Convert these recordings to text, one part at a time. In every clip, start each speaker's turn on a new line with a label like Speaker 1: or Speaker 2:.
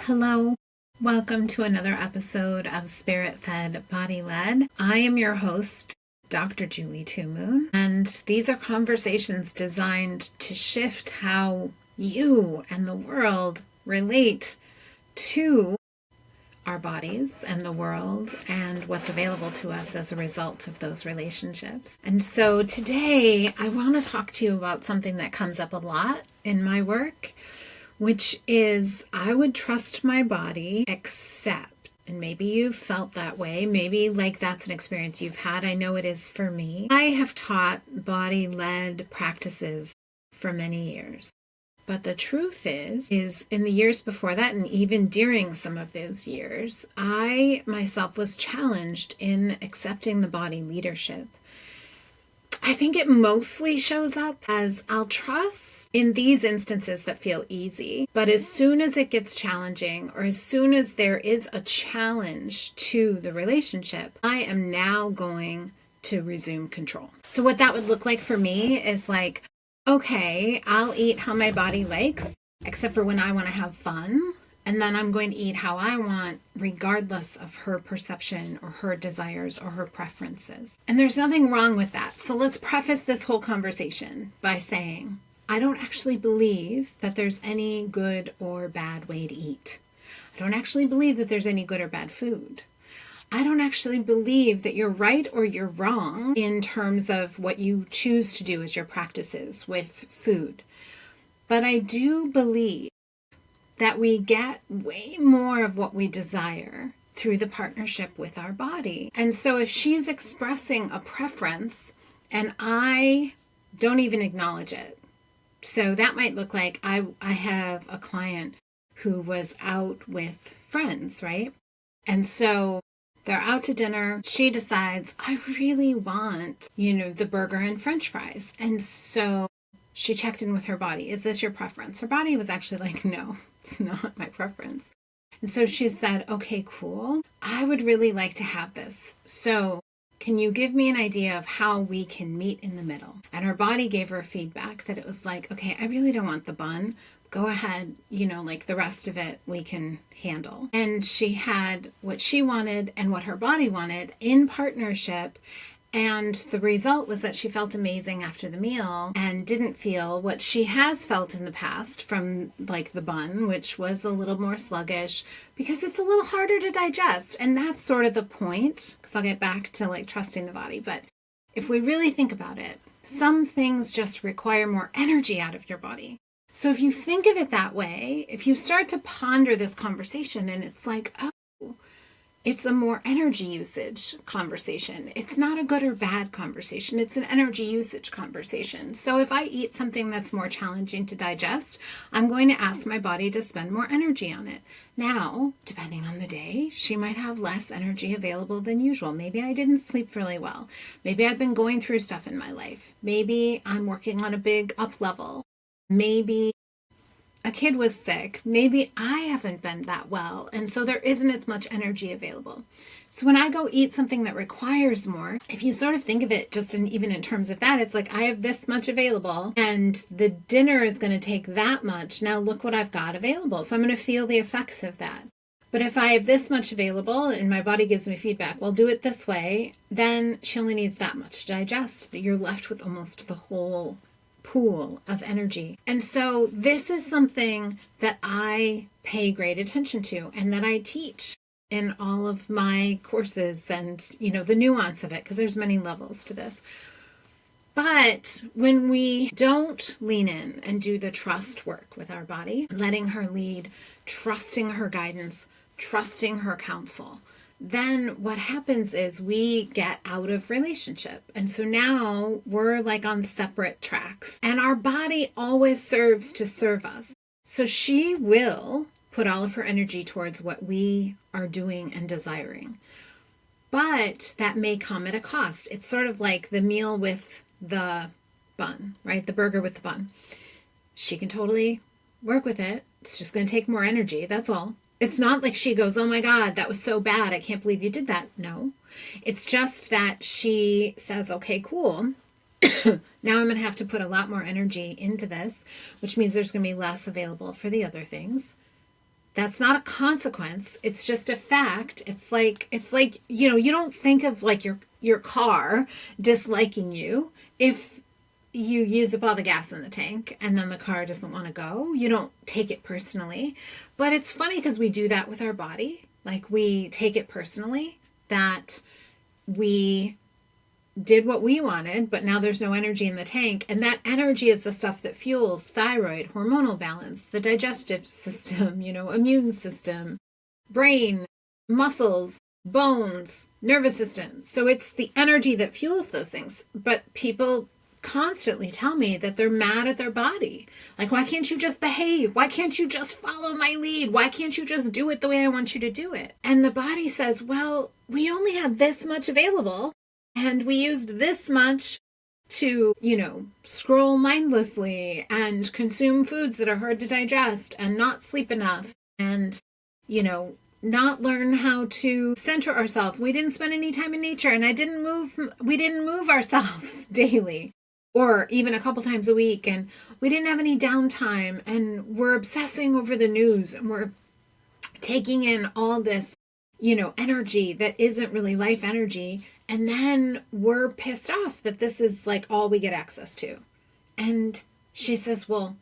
Speaker 1: Hello, welcome to another episode of Spirit Fed, Body Led. I am your host, Dr. Julie Two Moon, and these are conversations designed to shift how you and the world relate to our bodies and the world and what's available to us as a result of those relationships. And so today I want to talk to you about something that comes up a lot in my work, which is I would trust my body, except, and maybe you've felt that way, maybe like that's an experience you've had. I know it is for me. I have taught body-led practices for many years. But the truth is in the years before that, and even during some of those years, I myself was challenged in accepting the body leadership. I think it mostly shows up as I'll trust in these instances that feel easy, but as soon as it gets challenging, or as soon as there is a challenge to the relationship, I am now going to resume control. So what that would look like for me is like, okay, I'll eat how my body likes, except for when I want to have fun. And then I'm going to eat how I want, regardless of her perception or her desires or her preferences. And there's nothing wrong with that. So let's preface this whole conversation by saying, I don't actually believe that there's any good or bad way to eat. I don't actually believe that there's any good or bad food. I don't actually believe that you're right or you're wrong in terms of what you choose to do as your practices with food. But I do believe that we get way more of what we desire through the partnership with our body. And so if she's expressing a preference and I don't even acknowledge it, so that might look like I have a client who was out with friends, right? And so they're out to dinner. She decides, I really want, the burger and French fries. And so she checked in with her body. Is this your preference? Her body was actually like, no, it's not my preference. And so she said, okay, cool. I would really like to have this. So can you give me an idea of how we can meet in the middle? And her body gave her feedback that it was like, okay, I really don't want the bun. Go ahead, like the rest of it we can handle. And she had what she wanted and what her body wanted in partnership. And the result was that she felt amazing after the meal and didn't feel what she has felt in the past from like the bun, which was a little more sluggish because it's a little harder to digest. And that's sort of the point, because I'll get back to like trusting the body. But if we really think about it, some things just require more energy out of your body. So if you think of it that way, if you start to ponder this conversation and it's like, oh, it's a more energy usage conversation. It's not a good or bad conversation. It's an energy usage conversation. So if I eat something that's more challenging to digest, I'm going to ask my body to spend more energy on it. Now, depending on the day, she might have less energy available than usual. Maybe I didn't sleep really well. Maybe I've been going through stuff in my life. Maybe I'm working on a big up level. Maybe a kid was sick. Maybe I haven't been that well. And so there isn't as much energy available. So when I go eat something that requires more, if you sort of think of it just even in terms of that, it's like I have this much available and the dinner is going to take that much. Now look what I've got available. So I'm going to feel the effects of that. But if I have this much available and my body gives me feedback, well, do it this way, then she only needs that much to digest. You're left with almost the whole pool of energy. And so this is something that I pay great attention to and that I teach in all of my courses and, the nuance of it, because there's many levels to this. But when we don't lean in and do the trust work with our body, letting her lead, trusting her guidance, trusting her counsel, then what happens is we get out of relationship. And so now we're like on separate tracks. And our body always serves to serve us. So she will put all of her energy towards what we are doing and desiring. But that may come at a cost. It's sort of like the meal with the bun, right? The burger with the bun. She can totally work with it. It's just going to take more energy. That's all. It's not like she goes, oh my God, that was so bad. I can't believe you did that. No, it's just that she says, okay, cool. Now I'm going to have to put a lot more energy into this, which means there's going to be less available for the other things. That's not a consequence. It's just a fact. It's like, you don't think of like your car disliking you if you use up all the gas in the tank and then the car doesn't want to go. You don't take it personally. But it's funny because we do that with our body. Like we take it personally that we did what we wanted, but now there's no energy in the tank. And that energy is the stuff that fuels thyroid, hormonal balance, the digestive system, immune system, brain, muscles, bones, nervous system. So it's the energy that fuels those things. But people constantly tell me that they're mad at their body. Like, why can't you just behave? Why can't you just follow my lead? Why can't you just do it the way I want you to do it? And the body says, well, we only had this much available. And we used this much to, scroll mindlessly and consume foods that are hard to digest and not sleep enough and, not learn how to center ourselves. We didn't spend any time in nature and we didn't move ourselves daily or even a couple times a week. And we didn't have any downtime and we're obsessing over the news and we're taking in all this, energy that isn't really life energy. And then we're pissed off that this is like all we get access to. And she says, well,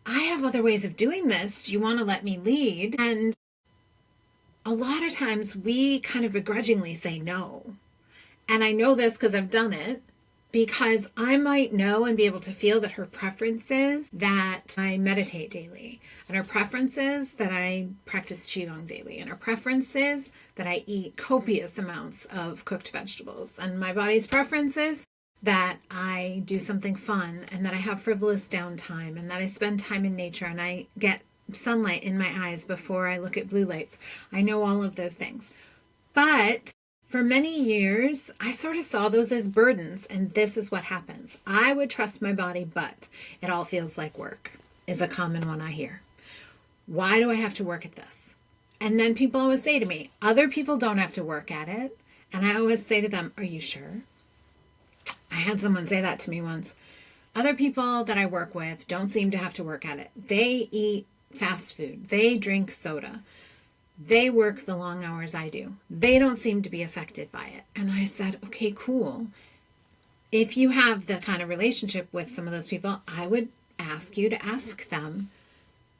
Speaker 1: I have other ways of doing this. Do you want to let me lead? And a lot of times we kind of begrudgingly say no. And I know this because I've done it, because I might know and be able to feel that her preference is that I meditate daily. And her preference is that I practice Qigong daily. And her preference is that I eat copious amounts of cooked vegetables. And my body's preference is that I do something fun and that I have frivolous downtime and that I spend time in nature and I get sunlight in my eyes before I look at blue lights. I know all of those things. But for many years, I sort of saw those as burdens, and this is what happens. I would trust my body, but it all feels like work, is a common one I hear. Why do I have to work at this? And then people always say to me, other people don't have to work at it. And I always say to them, are you sure? I had someone say that to me once. Other people that I work with don't seem to have to work at it. They eat fast food. They drink soda. They work the long hours I do. They don't seem to be affected by it. And I said, okay, cool. If you have the kind of relationship with some of those people, I would ask you to ask them,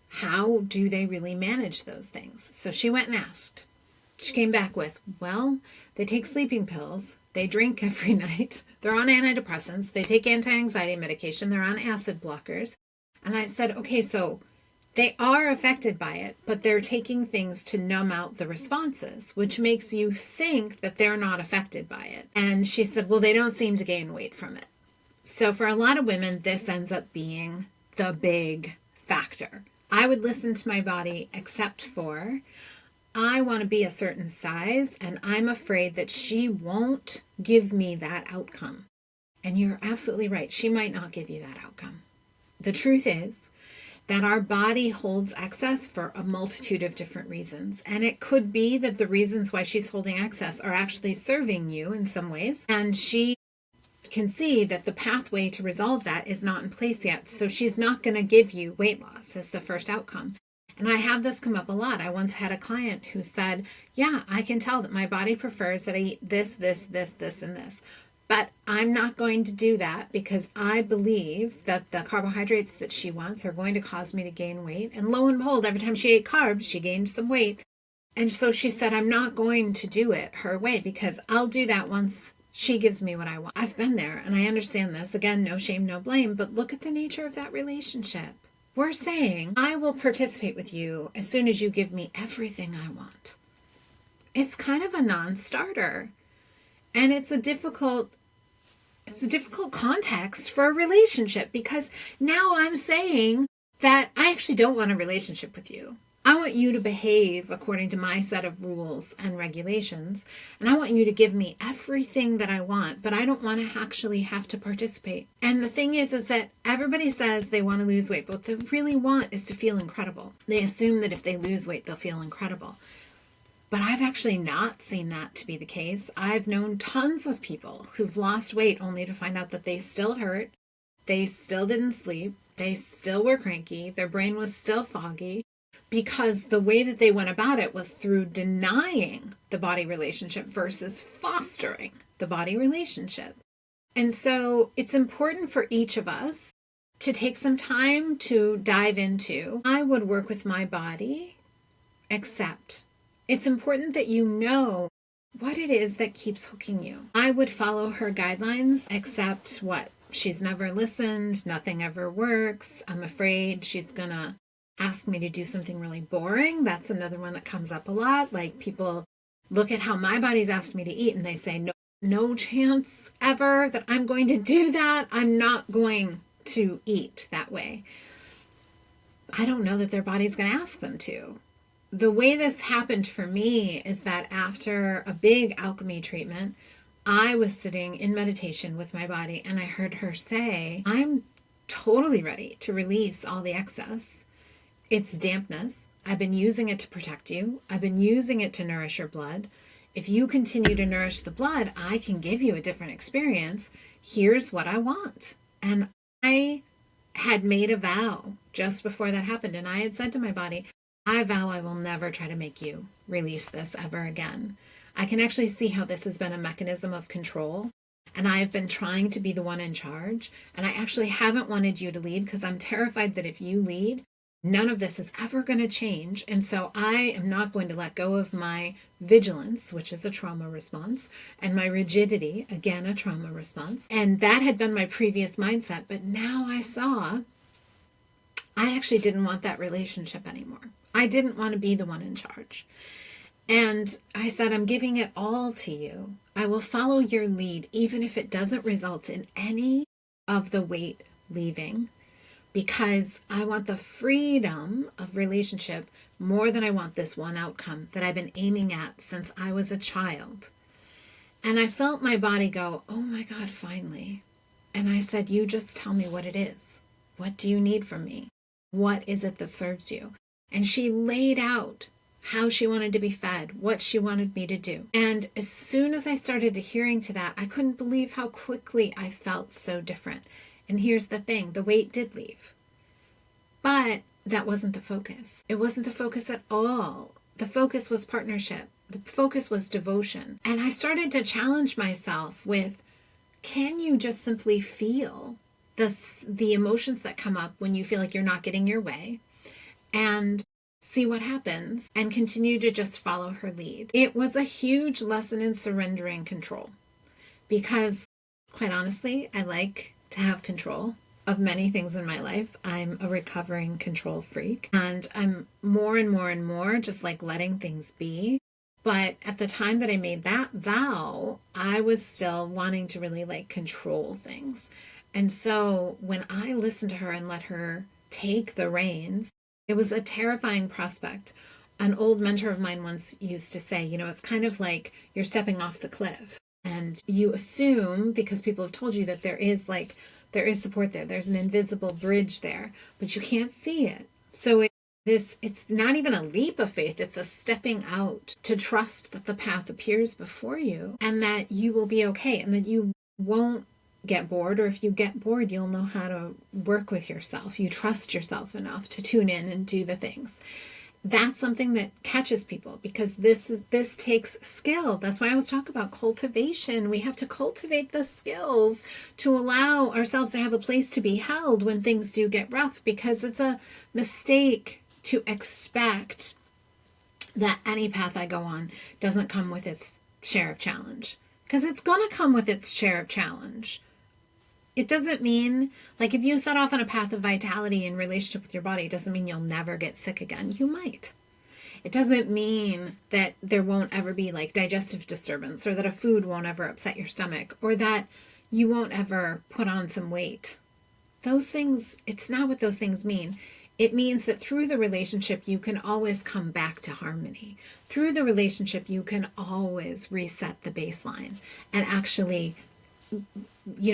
Speaker 1: how do they really manage those things? So she went and asked. She came back with, well, they take sleeping pills. They drink every night. They're on antidepressants. They take anti-anxiety medication. They're on acid blockers. And I said, okay, so they are affected by it, but they're taking things to numb out the responses, which makes you think that they're not affected by it. And she said, well, they don't seem to gain weight from it. So for a lot of women, this ends up being the big factor. I would listen to my body except for I want to be a certain size, and I'm afraid that she won't give me that outcome. And you're absolutely right. She might not give you that outcome. The truth is that our body holds excess for a multitude of different reasons. And it could be that the reasons why she's holding excess are actually serving you in some ways. And she can see that the pathway to resolve that is not in place yet. So she's not going to give you weight loss as the first outcome. And I have this come up a lot. I once had a client who said, yeah, I can tell that my body prefers that I eat this, and this. But I'm not going to do that because I believe that the carbohydrates that she wants are going to cause me to gain weight. And lo and behold, every time she ate carbs, she gained some weight. And so she said, I'm not going to do it her way because I'll do that once she gives me what I want. I've been there and I understand this. Again, no shame, no blame. But look at the nature of that relationship. We're saying, I will participate with you as soon as you give me everything I want. It's kind of a non-starter. And it's a difficult context for a relationship because now I'm saying that I actually don't want a relationship with you. I want you to behave according to my set of rules and regulations, and I want you to give me everything that I want, but I don't want to actually have to participate. And the thing is that everybody says they want to lose weight, but what they really want is to feel incredible. They assume that if they lose weight, they'll feel incredible. But I've actually not seen that to be the case. I've known tons of people who've lost weight only to find out that they still hurt, they still didn't sleep, they still were cranky, their brain was still foggy, because the way that they went about it was through denying the body relationship versus fostering the body relationship. And so it's important for each of us to take some time to dive into, I would work with my body, except it's important that you know what it is that keeps hooking you. I would follow her guidelines, except what? She's never listened, nothing ever works. I'm afraid she's gonna ask me to do something really boring. That's another one that comes up a lot. Like, people look at how my body's asked me to eat and they say, no chance ever that I'm going to do that. I'm not going to eat that way. I don't know that their body's going to ask them to. The way this happened for me is that after a big alchemy treatment, I was sitting in meditation with my body and I heard her say, I'm totally ready to release all the excess. It's dampness. I've been using it to protect you. I've been using it to nourish your blood. If you continue to nourish the blood, I can give you a different experience. Here's what I want. And I had made a vow just before that happened. And I had said to my body, I vow I will never try to make you release this ever again. I can actually see how this has been a mechanism of control. And I've been trying to be the one in charge. And I actually haven't wanted you to lead because I'm terrified that if you lead, none of this is ever going to change. And so I am not going to let go of my vigilance, which is a trauma response, and my rigidity, again, a trauma response. And that had been my previous mindset. But now I saw I actually didn't want that relationship anymore. I didn't want to be the one in charge. And I said, I'm giving it all to you. I will follow your lead, even if it doesn't result in any of the weight leaving, because I want the freedom of relationship more than I want this one outcome that I've been aiming at since I was a child. And I felt my body go, oh my God, finally. And I said, you just tell me what it is. What do you need from me? What is it that serves you? And she laid out how she wanted to be fed, what she wanted me to do. And as soon as I started adhering to that, I couldn't believe how quickly I felt so different. And here's the thing, the weight did leave. But that wasn't the focus. It wasn't the focus at all. The focus was partnership. The focus was devotion. And I started to challenge myself with, can you just simply feel the emotions that come up when you feel like you're not getting your way, and see what happens and continue to just follow her lead? It was a huge lesson in surrendering control, because quite honestly, I like to have control of many things in my life. I'm a recovering control freak, and I'm more and more and more just like letting things be. But at the time that I made that vow, I was still wanting to really like control things. And so when I listened to her and let her take the reins, it was a terrifying prospect. An old mentor of mine once used to say, it's kind of like you're stepping off the cliff and you assume, because people have told you that there is support there. There's an invisible bridge there, but you can't see it. So it's not even a leap of faith. It's a stepping out to trust that the path appears before you and that you will be okay and that you won't get bored, or if you get bored, you'll know how to work with yourself. You trust yourself enough to tune in and do the things. That's something that catches people, because this takes skill. That's why I was talking about cultivation. We have to cultivate the skills to allow ourselves to have a place to be held when things do get rough, because it's a mistake to expect that any path I go on doesn't come with its share of challenge, because it's going to come with its share of challenge. It doesn't mean, like, if you set off on a path of vitality in relationship with your body, it doesn't mean you'll never get sick again. You might. It doesn't mean that there won't ever be like digestive disturbance, or that a food won't ever upset your stomach, or that you won't ever put on some weight. Those things, it's not what those things mean. It means that through the relationship, you can always come back to harmony. Through the relationship, you can always reset the baseline and actually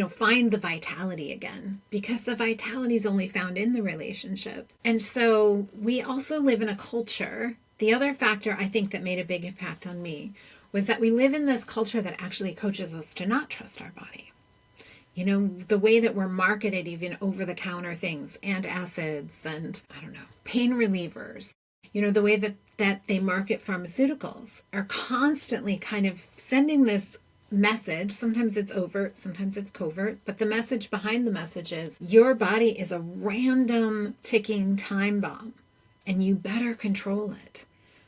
Speaker 1: find the vitality again, because the vitality is only found in the relationship. And so we also live in a culture. The other factor I think that made a big impact on me was that we live in this culture that actually coaches us to not trust our body. The way that we're marketed even over-the-counter things, antacids and, pain relievers. The way that they market pharmaceuticals are constantly kind of sending this message. Sometimes it's overt, sometimes it's covert, but the message behind the message is your body is a random ticking time bomb and you better control it,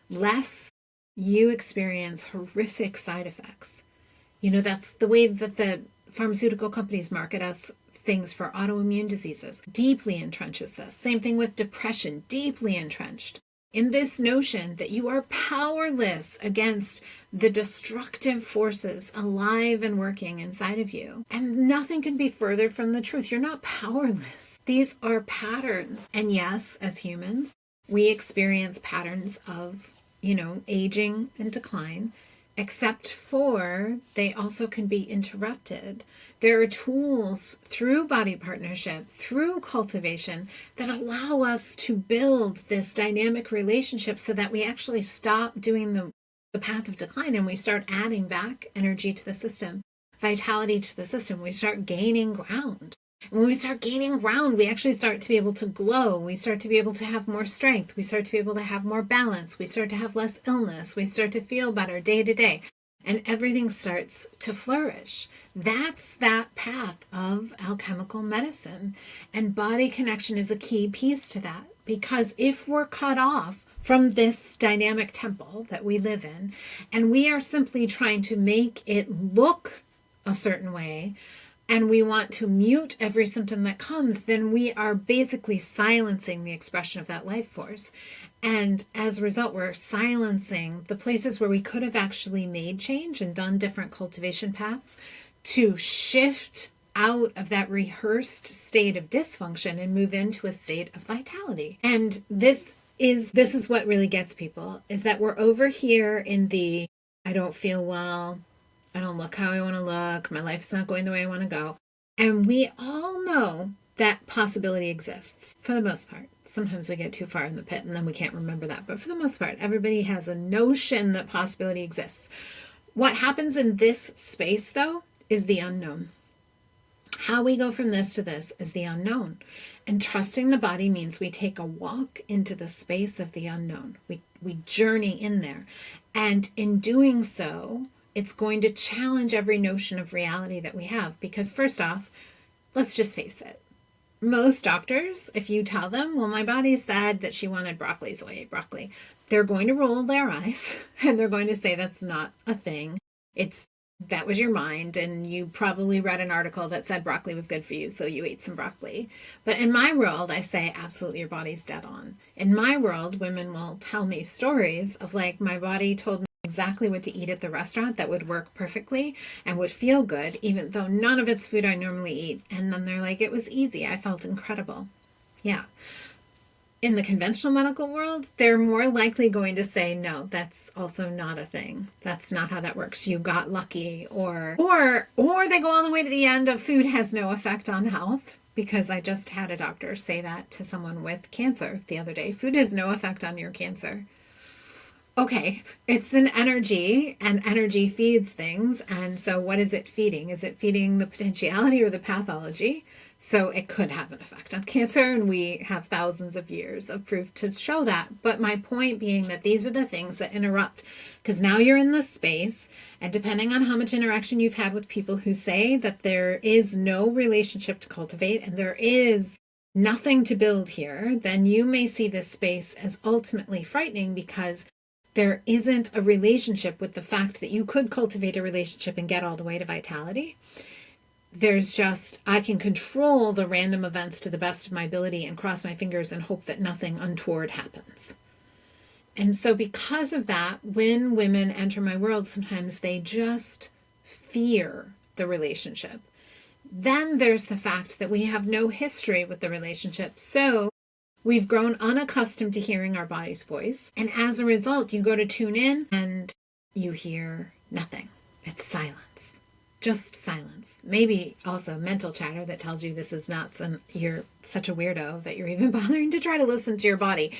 Speaker 1: lest you experience horrific side effects. That's the way that the pharmaceutical companies market us things for autoimmune diseases. Deeply entrenches this. Same thing with depression, deeply entrenched in this notion that you are powerless against the destructive forces alive and working inside of you. And nothing can be further from the truth. You're not powerless. These are patterns. And yes, as humans, we experience patterns of, aging and decline, except for they also can be interrupted. There are tools through body partnership, through cultivation, that allow us to build this dynamic relationship so that we actually stop doing the path of decline and we start adding back energy to the system, vitality to the system. We start gaining ground. When we start gaining ground, we actually start to be able to glow. We start to be able to have more strength. We start to be able to have more balance. We start to have less illness. We start to feel better day to day. And everything starts to flourish. That's that path of alchemical medicine. And body connection is a key piece to that. Because if we're cut off from this dynamic temple that we live in, and we are simply trying to make it look a certain way, and we want to mute every symptom that comes, then we are basically silencing the expression of that life force. And as a result, we're silencing the places where we could have actually made change and done different cultivation paths to shift out of that rehearsed state of dysfunction and move into a state of vitality. And this is what really gets people, is that we're over here in the, I don't feel well, I don't look how I want to look, my life's not going the way I want to go. And we all know that possibility exists for the most part. Sometimes we get too far in the pit and then we can't remember that. But for the most part, everybody has a notion that possibility exists. What happens in this space, though, is the unknown. How we go from this to this is the unknown. And trusting the body means we take a walk into the space of the unknown. We journey in there. And in doing so, it's going to challenge every notion of reality that we have. Because first off, let's just face it. Most doctors, if you tell them, well, my body said that she wanted broccoli, so I ate broccoli, they're going to roll their eyes and they're going to say that's not a thing. That was your mind, and you probably read an article that said broccoli was good for you, so you ate some broccoli. But in my world, I say, absolutely, your body's dead on. In my world, women will tell me stories of like, my body told me exactly what to eat at the restaurant that would work perfectly and would feel good, even though none of it's food I normally eat. And then they're like, it was easy. I felt incredible. Yeah. In the conventional medical world, they're more likely going to say, no, that's also not a thing. That's not how that works. You got lucky. Or they go all the way to the end of food has no effect on health. Because I just had a doctor say that to someone with cancer the other day. Food has no effect on your cancer. Okay, it's an energy, and energy feeds things. And so what is it feeding? Is it feeding the potentiality or the pathology? So it could have an effect on cancer, and we have thousands of years of proof to show that. But my point being that these are the things that interrupt, because now you're in this space, and depending on how much interaction you've had with people who say that there is no relationship to cultivate and there is nothing to build here, then you may see this space as ultimately frightening because there isn't a relationship with the fact that you could cultivate a relationship and get all the way to vitality. There's just, I can control the random events to the best of my ability and cross my fingers and hope that nothing untoward happens. And so because of that, when women enter my world, sometimes they just fear the relationship. Then there's the fact that we have no history with the relationship. So we've grown unaccustomed to hearing our body's voice. And as a result, you go to tune in and you hear nothing. It's silence. Just silence. Maybe also mental chatter that tells you this is nuts and you're such a weirdo that you're even bothering to try to listen to your body.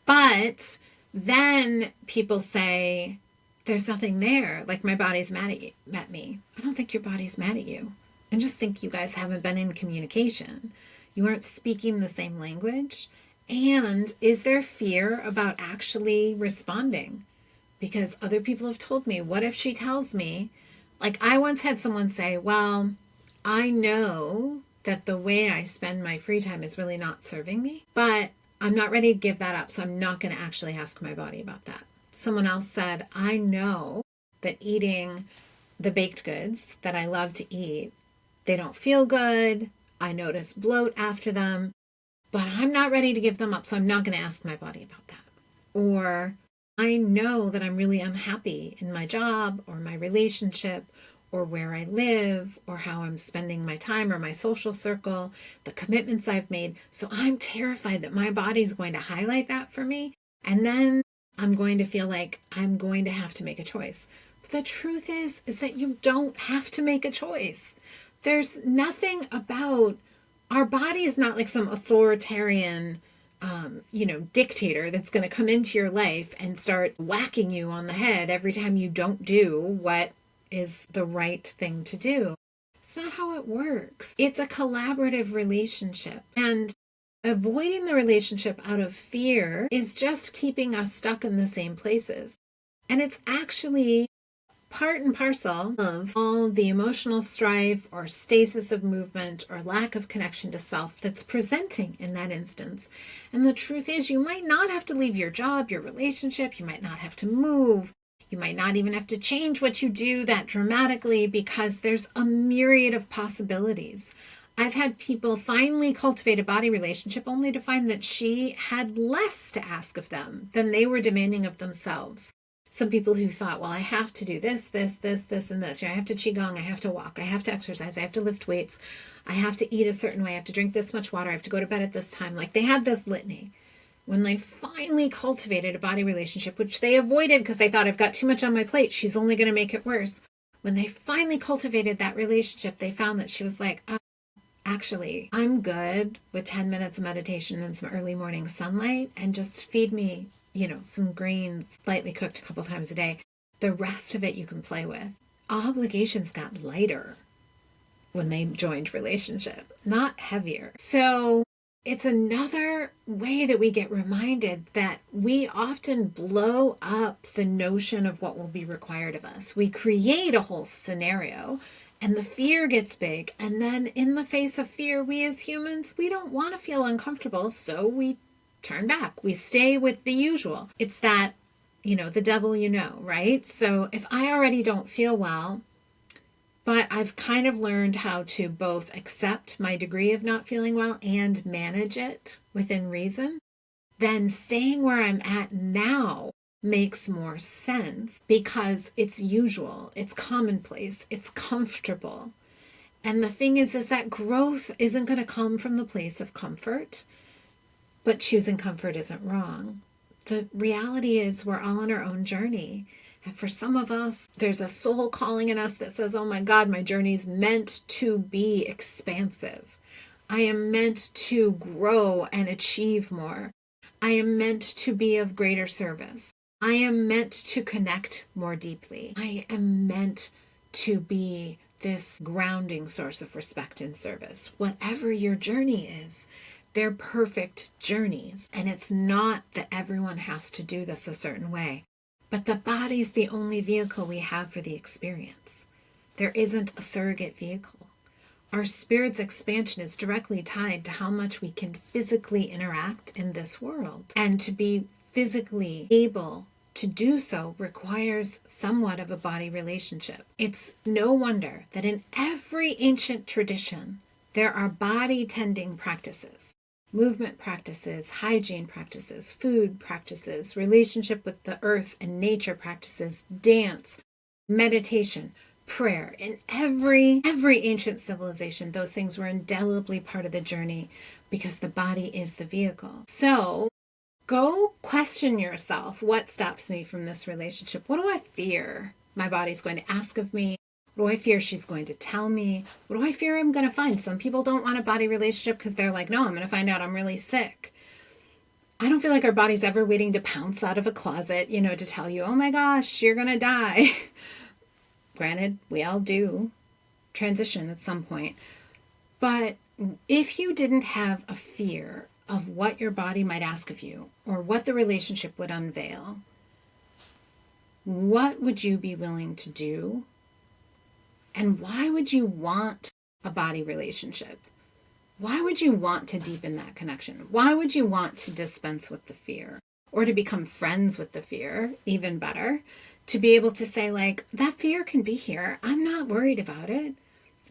Speaker 1: But then people say, there's nothing there. Like my body's mad at me. I don't think your body's mad at you. I just think you guys haven't been in communication. You aren't speaking the same language. And is there fear about actually responding? Because other people have told me, what if she tells me, like I once had someone say, well, I know that the way I spend my free time is really not serving me, but I'm not ready to give that up. So I'm not going to actually ask my body about that. Someone else said, I know that eating the baked goods that I love to eat, they don't feel good. I notice bloat after them, but I'm not ready to give them up. So I'm not going to ask my body about that. Or I know that I'm really unhappy in my job or my relationship or where I live or how I'm spending my time or my social circle, the commitments I've made. So I'm terrified that my body's going to highlight that for me. And then I'm going to feel like I'm going to have to make a choice. But the truth is that you don't have to make a choice. There's nothing about our body is not like some authoritarian dictator that's going to come into your life and start whacking you on the head every time you don't do what is the right thing to do. It's not how it works. It's a collaborative relationship. And avoiding the relationship out of fear is just keeping us stuck in the same places. And it's actually part and parcel of all the emotional strife or stasis of movement or lack of connection to self that's presenting in that instance. And the truth is, you might not have to leave your job, your relationship, you might not have to move, you might not even have to change what you do that dramatically because there's a myriad of possibilities. I've had people finally cultivate a body relationship only to find that she had less to ask of them than they were demanding of themselves. Some people who thought, well, I have to do this, and this. I have to qigong, I have to walk, I have to exercise, I have to lift weights, I have to eat a certain way, I have to drink this much water, I have to go to bed at this time. Like they had this litany. When they finally cultivated a body relationship, which they avoided because they thought, I've got too much on my plate, she's only going to make it worse. When they finally cultivated that relationship, they found that she was like, oh, actually, I'm good with 10 minutes of meditation and some early morning sunlight and just feed me some greens slightly cooked a couple times a day. The rest of it you can play with. Obligations got lighter when they joined relationship, not heavier. So it's another way that we get reminded that we often blow up the notion of what will be required of us. We create a whole scenario and the fear gets big. And then in the face of fear, we as humans, we don't want to feel uncomfortable. So we turn back. We stay with the usual. It's that, the devil, right? So if I already don't feel well, but I've kind of learned how to both accept my degree of not feeling well and manage it within reason, then staying where I'm at now makes more sense because it's usual, it's commonplace, it's comfortable. And the thing is that growth isn't going to come from the place of comfort. But choosing comfort isn't wrong. The reality is we're all on our own journey. And for some of us, there's a soul calling in us that says, oh my God, my journey's meant to be expansive. I am meant to grow and achieve more. I am meant to be of greater service. I am meant to connect more deeply. I am meant to be this grounding source of respect and service. Whatever your journey is, they're perfect journeys. And it's not that everyone has to do this a certain way, but the body's the only vehicle we have for the experience. There isn't a surrogate vehicle. Our spirit's expansion is directly tied to how much we can physically interact in this world. And to be physically able to do so requires somewhat of a body relationship. It's no wonder that in every ancient tradition, there are body tending practices. Movement practices, hygiene practices, food practices, relationship with the earth and nature practices, dance, meditation, prayer. In every ancient civilization, those things were indelibly part of the journey because the body is the vehicle. So go question yourself, what stops me from this relationship? What do I fear my body's going to ask of me? What do I fear she's going to tell me? What do I fear I'm going to find? Some people don't want a body relationship because they're like, no, I'm going to find out I'm really sick. I don't feel like our body's ever waiting to pounce out of a closet, to tell you, oh my gosh, you're going to die. Granted, we all do transition at some point. But if you didn't have a fear of what your body might ask of you or what the relationship would unveil, what would you be willing to do? And why would you want a body relationship? Why would you want to deepen that connection? Why would you want to dispense with the fear or to become friends with the fear? Even better, to be able to say, like, that fear can be here. I'm not worried about it.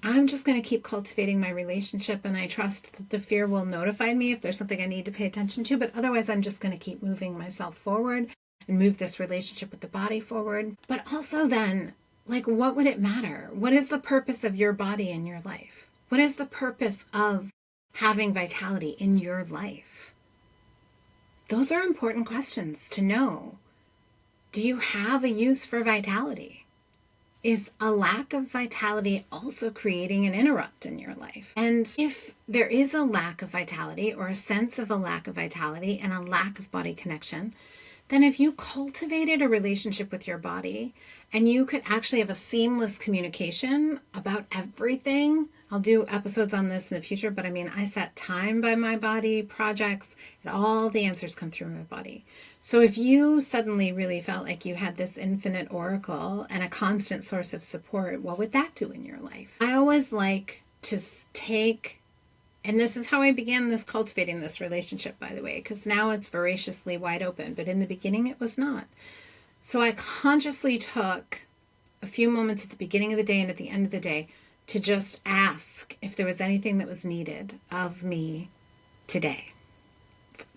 Speaker 1: I'm just going to keep cultivating my relationship, and I trust that the fear will notify me if there's something I need to pay attention to. But otherwise, I'm just going to keep moving myself forward and move this relationship with the body forward. But also then, like, what would it matter? What is the purpose of your body in your life? What is the purpose of having vitality in your life? Those are important questions to know. Do you have a use for vitality? Is a lack of vitality also creating an interrupt in your life? And if there is a lack of vitality or a sense of a lack of vitality and a lack of body connection, then if you cultivated a relationship with your body and you could actually have a seamless communication about everything, I'll do episodes on this in the future, but I mean, I set time by my body, projects, and all the answers come through my body. So if you suddenly really felt like you had this infinite oracle and a constant source of support, what would that do in your life? I always like to take, and this is how I began this cultivating this relationship, by the way, because now it's voraciously wide open, but in the beginning it was not. So I consciously took a few moments at the beginning of the day and at the end of the day to just ask if there was anything that was needed of me today,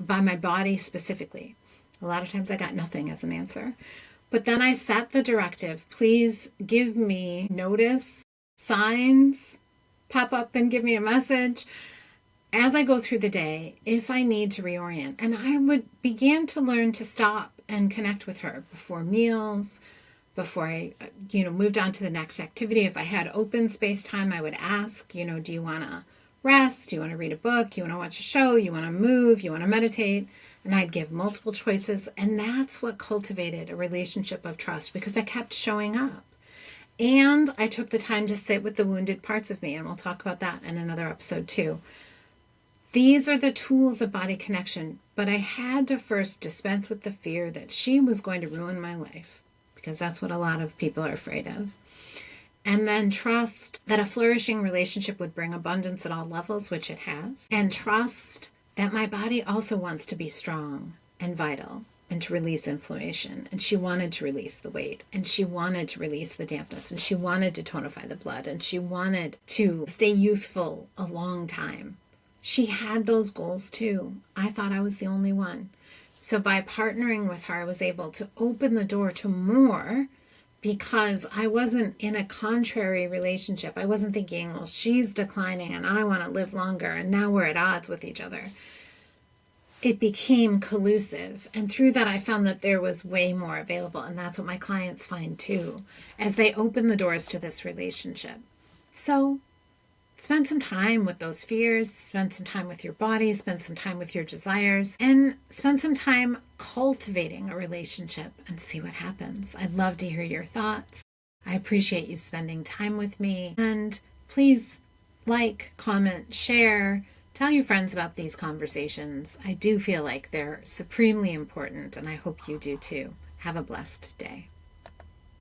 Speaker 1: by my body specifically. A lot of times I got nothing as an answer. But then I set the directive, please give me notice, signs, pop up and give me a message as I go through the day if I need to reorient. And I would begin to learn to stop and connect with her before meals, before I, moved on to the next activity. If I had open space time, I would ask, do you want to rest? Do you want to read a book? You want to watch a show? You want to move? You want to meditate? And I'd give multiple choices. And that's what cultivated a relationship of trust, because I kept showing up. And I took the time to sit with the wounded parts of me. And we'll talk about that in another episode too. These are the tools of body connection. But I had to first dispense with the fear that she was going to ruin my life, because that's what a lot of people are afraid of. And then trust that a flourishing relationship would bring abundance at all levels, which it has. And trust that my body also wants to be strong and vital and to release inflammation. And she wanted to release the weight, and she wanted to release the dampness, and she wanted to tonify the blood, and she wanted to stay youthful a long time. She had those goals too. I thought I was the only one. So by partnering with her, I was able to open the door to more, because I wasn't in a contrary relationship. I wasn't thinking, well, she's declining and I want to live longer, and now we're at odds with each other. It became collusive. And through that, I found that there was way more available. And that's what my clients find too, as they open the doors to this relationship. So spend some time with those fears, spend some time with your body, spend some time with your desires, and spend some time cultivating a relationship and see what happens. I'd love to hear your thoughts. I appreciate you spending time with me. And please like, comment, share, tell your friends about these conversations. I do feel like they're supremely important, and I hope you do too. Have a blessed day.